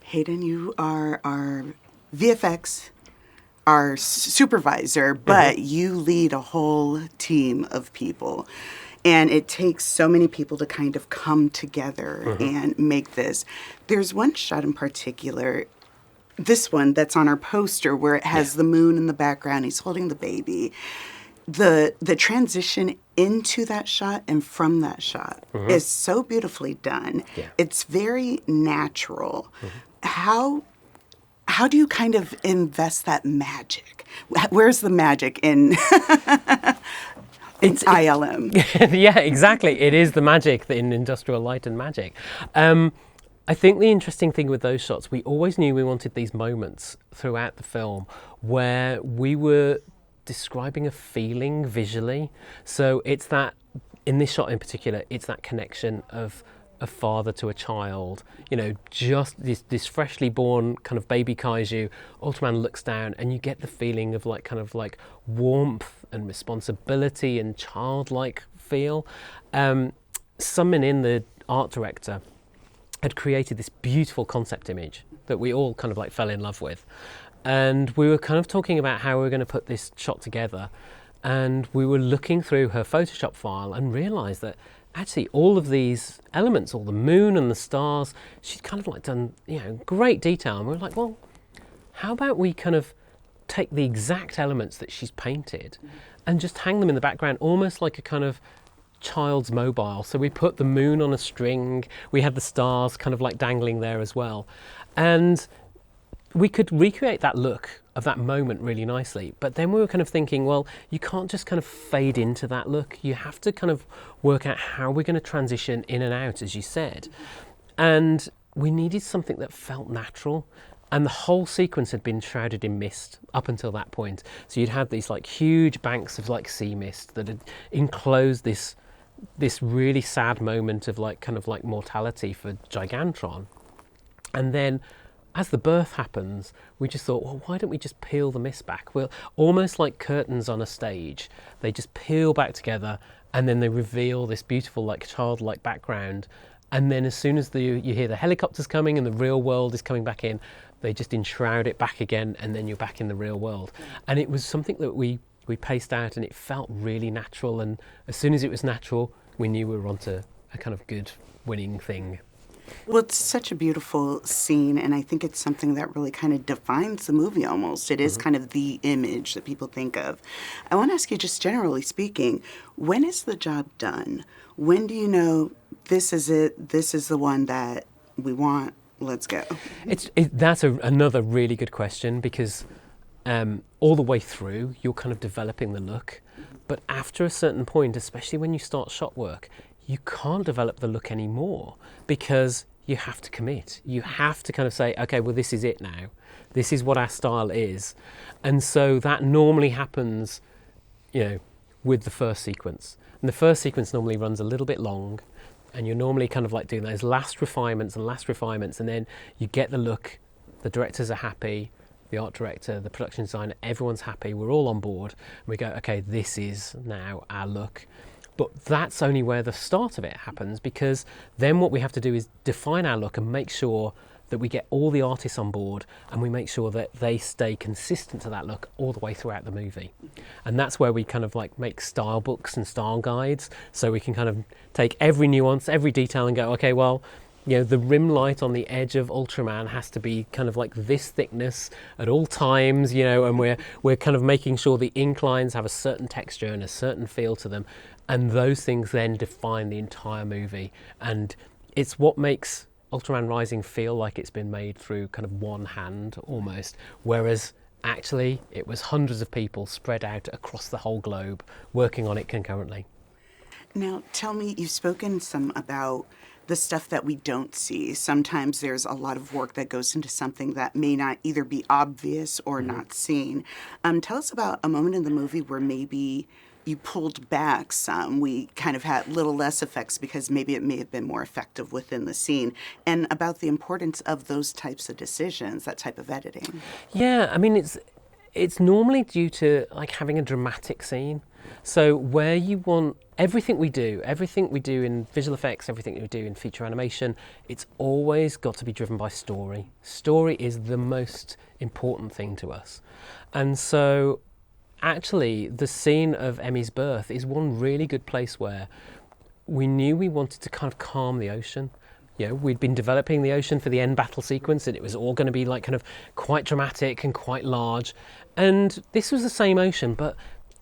Hayden, you are our VFX, our supervisor, but you lead a whole team of people. And it takes so many people to kind of come together and make this. There's one shot in particular, this one that's on our poster, where it has the moon in the background. He's holding the baby. The transition into that shot and from that shot is so beautifully done. Yeah. It's very natural. How do you kind of invest that magic? Where's the magic in ILM? Yeah, exactly. It is the magic in Industrial Light and Magic. I think the interesting thing with those shots, we always knew we wanted these moments throughout the film where we were describing a feeling visually. So it's that, in this shot in particular, it's that connection of a father to a child, you know, just this freshly born kind of baby kaiju. Ultraman looks down and you get the feeling of like warmth and responsibility and childlike feel. Someone in the art director had created this beautiful concept image that we all kind of like fell in love with. And we were kind of talking about how we were going to put this shot together. And we were looking through her Photoshop file and realised that actually all of these elements, all the moon and the stars, she'd kind of like done, you know, great detail. And we were like, well, how about we kind of take the exact elements that she's painted and just hang them in the background, almost like a kind of child's mobile. So we put the moon on a string, we had the stars kind of like dangling there as well. And we could recreate that look of that moment really nicely, but then we were kind of thinking, well, you can't just kind of fade into that look. You have to kind of work out how we're going to transition in and out, as you said. And we needed something that felt natural. And the whole sequence had been shrouded in mist up until that point. So you'd had these like huge banks of like sea mist that had enclosed this really sad moment of like kind of like mortality for Gigantron. And then as the birth happens, we just thought, well, why don't we just peel the mist back? Well, almost like curtains on a stage, they just peel back together and then they reveal this beautiful, like childlike background. And then as soon as you hear the helicopters coming and the real world is coming back in, they just enshroud it back again and then you're back in the real world. And it was something that we paced out and it felt really natural. And as soon as it was natural, we knew we were onto a kind of good winning thing. Well, it's such a beautiful scene, and I think it's something that really kind of defines the movie almost. It is kind of the image that people think of. I want to ask you, just generally speaking, when is the job done? When do you know this is it, this is the one that we want, let's go? That's another really good question, because all the way through, you're kind of developing the look. But after a certain point, especially when you start shot work, you can't develop the look anymore because you have to commit. You have to kind of say, okay, well, this is it now. This is what our style is. And so that normally happens, you know, with the first sequence. And the first sequence normally runs a little bit long, and you're normally kind of like doing those last refinements, and then you get the look. The directors are happy, the art director, the production designer, everyone's happy. We're all on board. And we go, okay, this is now our look. But that's only where the start of it happens, because then what we have to do is define our look and make sure that we get all the artists on board and we make sure that they stay consistent to that look all the way throughout the movie. And that's where we kind of like make style books and style guides, so we can kind of take every nuance, every detail and go, okay, well, you know, the rim light on the edge of Ultraman has to be kind of like this thickness at all times, you know, and we're kind of making sure the inclines have a certain texture and a certain feel to them. And those things then define the entire movie. And it's what makes Ultraman Rising feel like it's been made through kind of one hand almost, whereas actually it was hundreds of people spread out across the whole globe working on it concurrently. Now, tell me, you've spoken some about the stuff that we don't see. Sometimes there's a lot of work that goes into something that may not either be obvious or not seen. Tell us about a moment in the movie where maybe you pulled back some. We kind of had little less effects because maybe it may have been more effective within the scene, and about the importance of those types of decisions, that type of editing. Yeah, I mean, It's normally due to like having a dramatic scene. So where you want everything we do in visual effects, everything we do in feature animation, it's always got to be driven by story. Story is the most important thing to us. And so actually the scene of Emmy's birth is one really good place where we knew we wanted to kind of calm the ocean. You know, we'd been developing the ocean for the end battle sequence, and it was all going to be like kind of quite dramatic and quite large. And this was the same ocean, but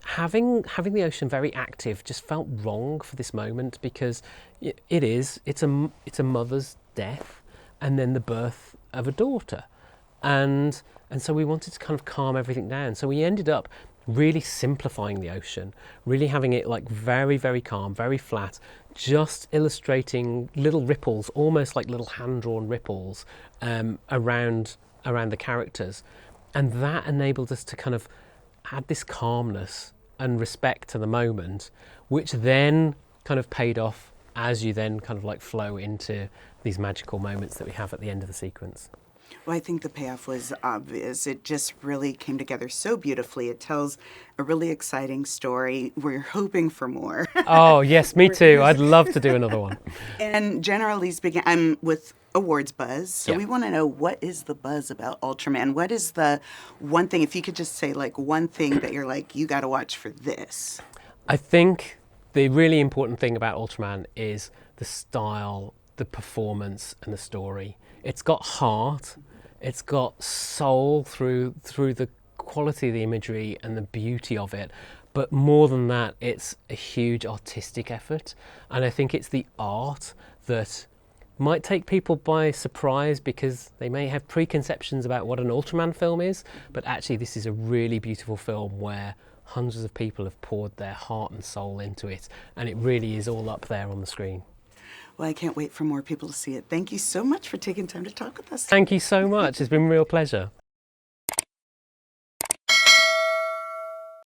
having the ocean very active just felt wrong for this moment, because it's a mother's death and then the birth of a daughter, and so we wanted to kind of calm everything down. So we ended up really simplifying the ocean, really having it like very, very calm, very flat, just illustrating little ripples, almost like little hand-drawn ripples around the characters. And that enabled us to kind of add this calmness and respect to the moment, which then kind of paid off as you then kind of like flow into these magical moments that we have at the end of the sequence. Well, I think the payoff was obvious. It just really came together so beautifully. It tells a really exciting story. We're hoping for more. Oh, yes, me too. I'd love to do another one. And generally speaking, I'm with awards buzz. So Yeah. we want to know, what is the buzz about Ultraman? What is the one thing, if you could just say like one thing that you're like, you got to watch for this? I think the really important thing about Ultraman is the style, the performance, and the story. It's got heart, it's got soul through the quality of the imagery and the beauty of it. But more than that, it's a huge artistic effort. And I think it's the art that might take people by surprise, because they may have preconceptions about what an Ultraman film is. But actually, this is a really beautiful film where hundreds of people have poured their heart and soul into it. And it really is all up there on the screen. Well, I can't wait for more people to see it. Thank you so much for taking time to talk with us. Thank you so much. It's been a real pleasure.